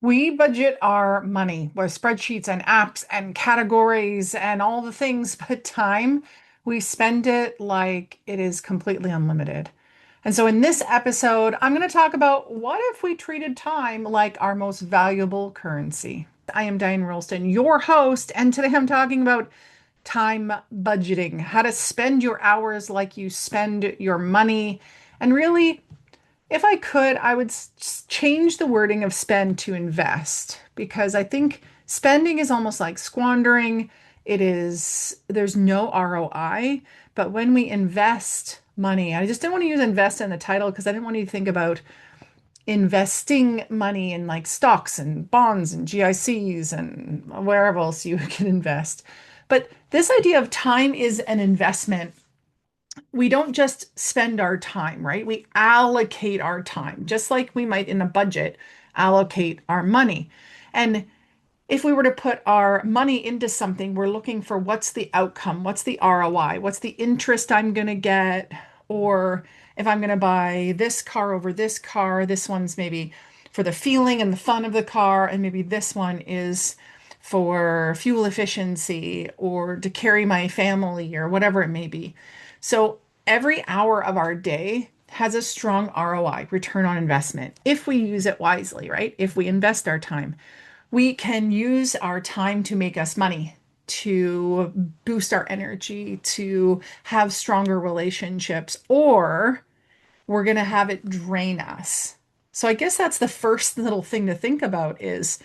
We budget our money with spreadsheets and apps and categories and all the things, but time, we spend it like it is completely unlimited. And so in this episode, I'm going to talk about what if we treated time like our most valuable currency. I am Diane Rolston, your host, and today I'm talking about time budgeting, how to spend your hours like you spend your money, and really if I could, I would change the wording of spend to invest because I think spending is almost like squandering. There's no ROI. But when we invest money, I just didn't want to use invest in the title because I didn't want you to think about investing money in like stocks and bonds and GICs and wherever else you can invest. But this idea of time is an investment. We don't just spend our time, right? We allocate our time, just like we might in a budget allocate our money. And if we were to put our money into something, we're looking for what's the outcome, what's the ROI, what's the interest I'm going to get, or if I'm going to buy this car over this car, this one's maybe for the feeling and the fun of the car, and maybe this one is for fuel efficiency or to carry my family or whatever it may be. So every hour of our day has a strong ROI, return on investment, if we use it wisely, right? If we invest our time, we can use our time to make us money, to boost our energy, to have stronger relationships, or we're going to have it drain us. So I guess that's the first little thing to think about is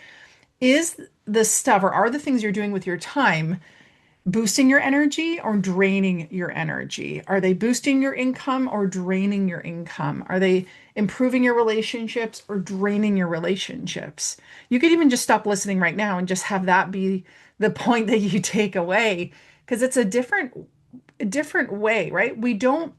the stuff or are the things you're doing with your time boosting your energy or draining your energy? Are they boosting your income or draining your income? Are they improving your relationships or draining your relationships? You could even just stop listening right now and just have that be the point that you take away because it's a different way, right? We don't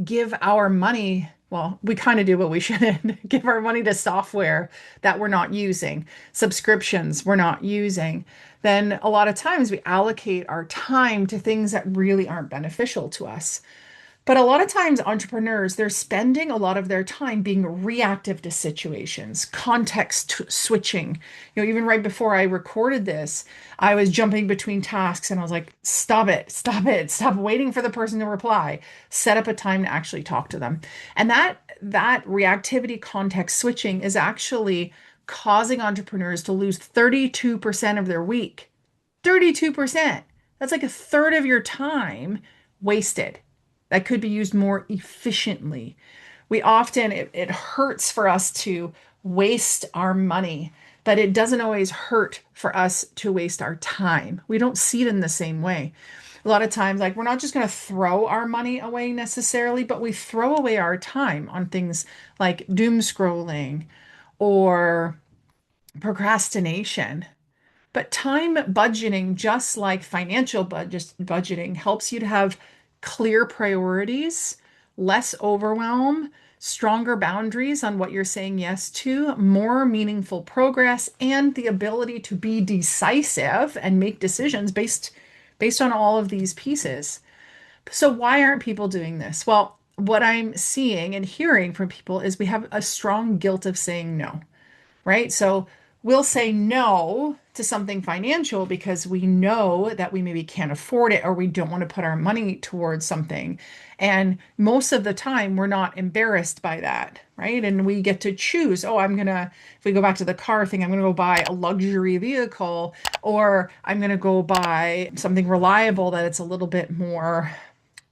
give our money, well, we kind of do, but we shouldn't give our money to software that we're not using, subscriptions we're not using. Then a lot of times we allocate our time to things that really aren't beneficial to us. But a lot of times, entrepreneurs, they're spending a lot of their time being reactive to situations, context switching. Even right before I recorded this, I was jumping between tasks and I was like, stop it, stop it, stop waiting for the person to reply. Set up a time to actually talk to them. And that reactivity context switching is actually causing entrepreneurs to lose 32% of their week. 32%. That's like a third of your time wasted that could be used more efficiently. It hurts for us to waste our money, but it doesn't always hurt for us to waste our time. We don't see it in the same way. A lot of times, like we're not just going to throw our money away necessarily, but we throw away our time on things like doom scrolling or procrastination. But time budgeting, just like financial budgeting, helps you to have clear priorities, less overwhelm, stronger boundaries on what you're saying yes to, more meaningful progress, and the ability to be decisive and make decisions based on all of these pieces. So why aren't people doing this? Well, what I'm seeing and hearing from people is we have a strong guilt of saying no, right? So we'll say no to something financial because we know that we maybe can't afford it or we don't want to put our money towards something. And most of the time, we're not embarrassed by that, right? And we get to choose, oh, if we go back to the car thing, I'm going to go buy a luxury vehicle or I'm going to go buy something reliable that it's a little bit more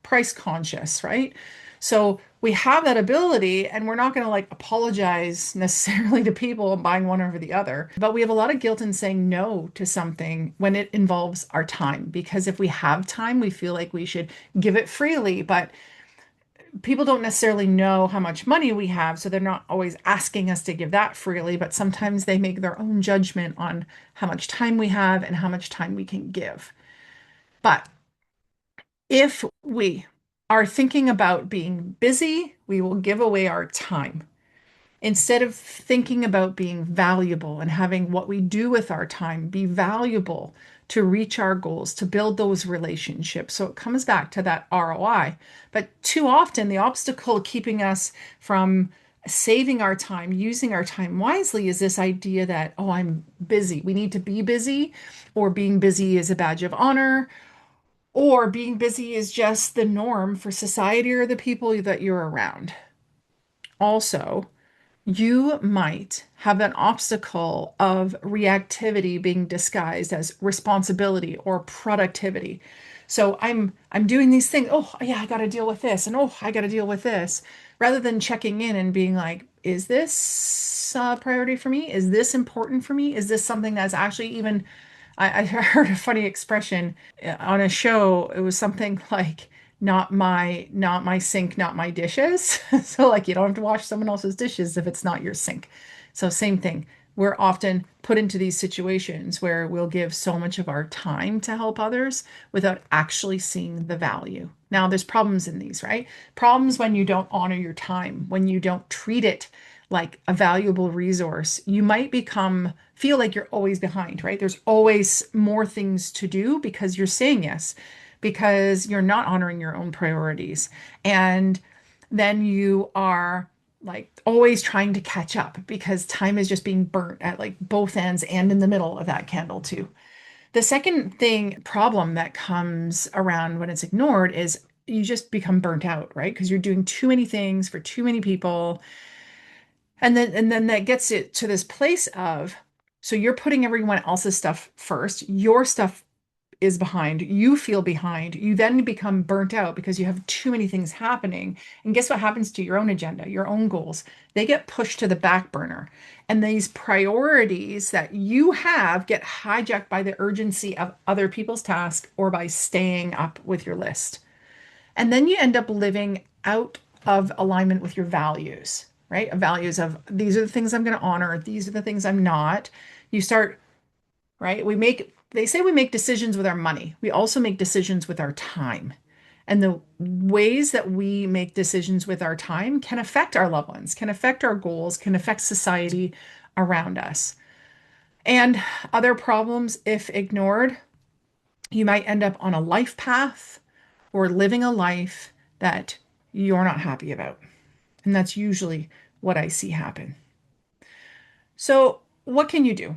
price conscious, right? So we have that ability and we're not going to like apologize necessarily to people buying one over the other. But we have a lot of guilt in saying no to something when it involves our time. Because if we have time, we feel like we should give it freely. But people don't necessarily know how much money we have. So they're not always asking us to give that freely. But sometimes they make their own judgment on how much time we have and how much time we can give. But if we are thinking about being busy, we will give away our time. Instead of thinking about being valuable and having what we do with our time be valuable to reach our goals, to build those relationships. So it comes back to that ROI. But too often, the obstacle keeping us from Saving our time, using our time wisely is this idea that, oh, I'm busy. We need to be busy, or being busy is a badge of honor, or being busy is just the norm for society or the people that you're around. Also, you might have an obstacle of reactivity being disguised as responsibility or productivity. So I'm doing these things. Oh, yeah, I got to deal with this, and oh, I got to deal with this, rather than checking in and being like, is this a priority for me? Is this important for me? Is this something that's actually even I heard a funny expression on a show. It was something like not my sink, not my dishes. So like you don't have to wash someone else's dishes if it's not your sink. So same thing. We're often put into these situations where we'll give so much of our time to help others without actually seeing the value. Now, there's problems in these, right? Problems when you don't honor your time, when you don't treat it like a valuable resource. You might feel like you're always behind, right? There's always more things to do because you're saying yes, because you're not honoring your own priorities. And then you are like always trying to catch up because time is just being burnt at like both ends and in the middle of that candle too. The second problem that comes around when it's ignored is you just become burnt out, right? Because you're doing too many things for too many people. And then that gets it to this place of, so you're putting everyone else's stuff first. Your stuff is behind. You feel behind. You then become burnt out because you have too many things happening. And guess what happens to your own agenda, your own goals? They get pushed to the back burner. And these priorities that you have get hijacked by the urgency of other people's tasks or by staying up with your list. And then you end up living out of alignment with your values, right? Values of these are the things I'm going to honor, these are the things I'm not. You start, right? They say we make decisions with our money. We also make decisions with our time. And the ways that we make decisions with our time can affect our loved ones, can affect our goals, can affect society around us. And other problems, if ignored, you might end up on a life path or living a life that you're not happy about. And that's usually what I see happen. So, what can you do?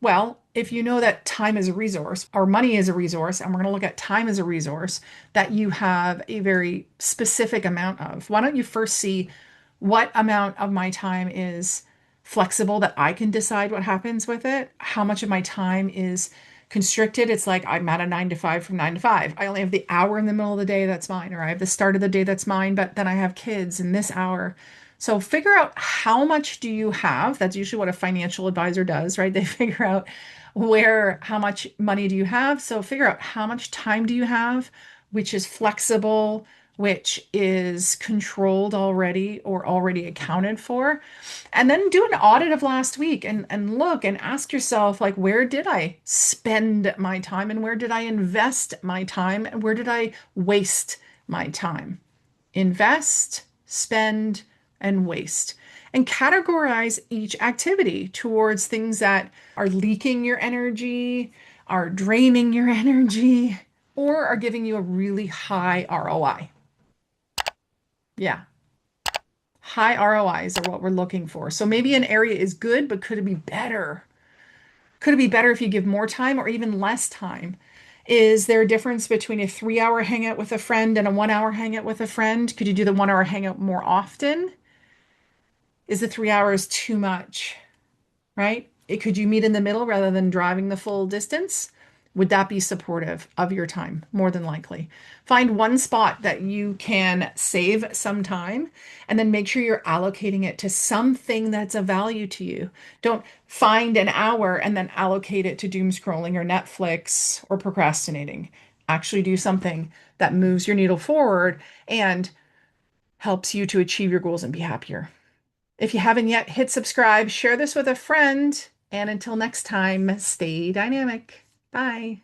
Well, if you know that time is a resource, or money is a resource, and we're going to look at time as a resource that you have a very specific amount of, why don't you first see what amount of my time is flexible that I can decide what happens with it? How much of my time is constricted? It's like I'm at a 9 to 5 from 9 to 5. I only have the hour in the middle of the day that's mine, or I have the start of the day that's mine, but then I have kids in this hour. So figure out how much do you have. That's usually what a financial advisor does, right? They figure out how much money do you have. So figure out how much time do you have, which is flexible, which is controlled already or already accounted for. And then do an audit of last week and look and ask yourself, like, where did I spend my time and where did I invest my time and where did I waste my time? Invest, spend, and waste. And categorize each activity towards things that are leaking your energy, are draining your energy, or are giving you a really high ROI. Yeah, high ROIs are what we're looking for. So maybe an area is good, but could it be better? Could it be better if you give more time or even less time? Is there a difference between a 3 hour hangout with a friend and a 1 hour hangout with a friend? Could you do the 1 hour hangout more often? Is the 3 hours too much, right? Could you meet in the middle rather than driving the full distance? Would that be supportive of your time? More than likely. Find one spot that you can save some time and then make sure you're allocating it to something that's of value to you. Don't find an hour and then allocate it to doom scrolling or Netflix or procrastinating. Actually, do something that moves your needle forward and helps you to achieve your goals and be happier. If you haven't yet, hit subscribe, share this with a friend, and until next time, stay dynamic. Bye.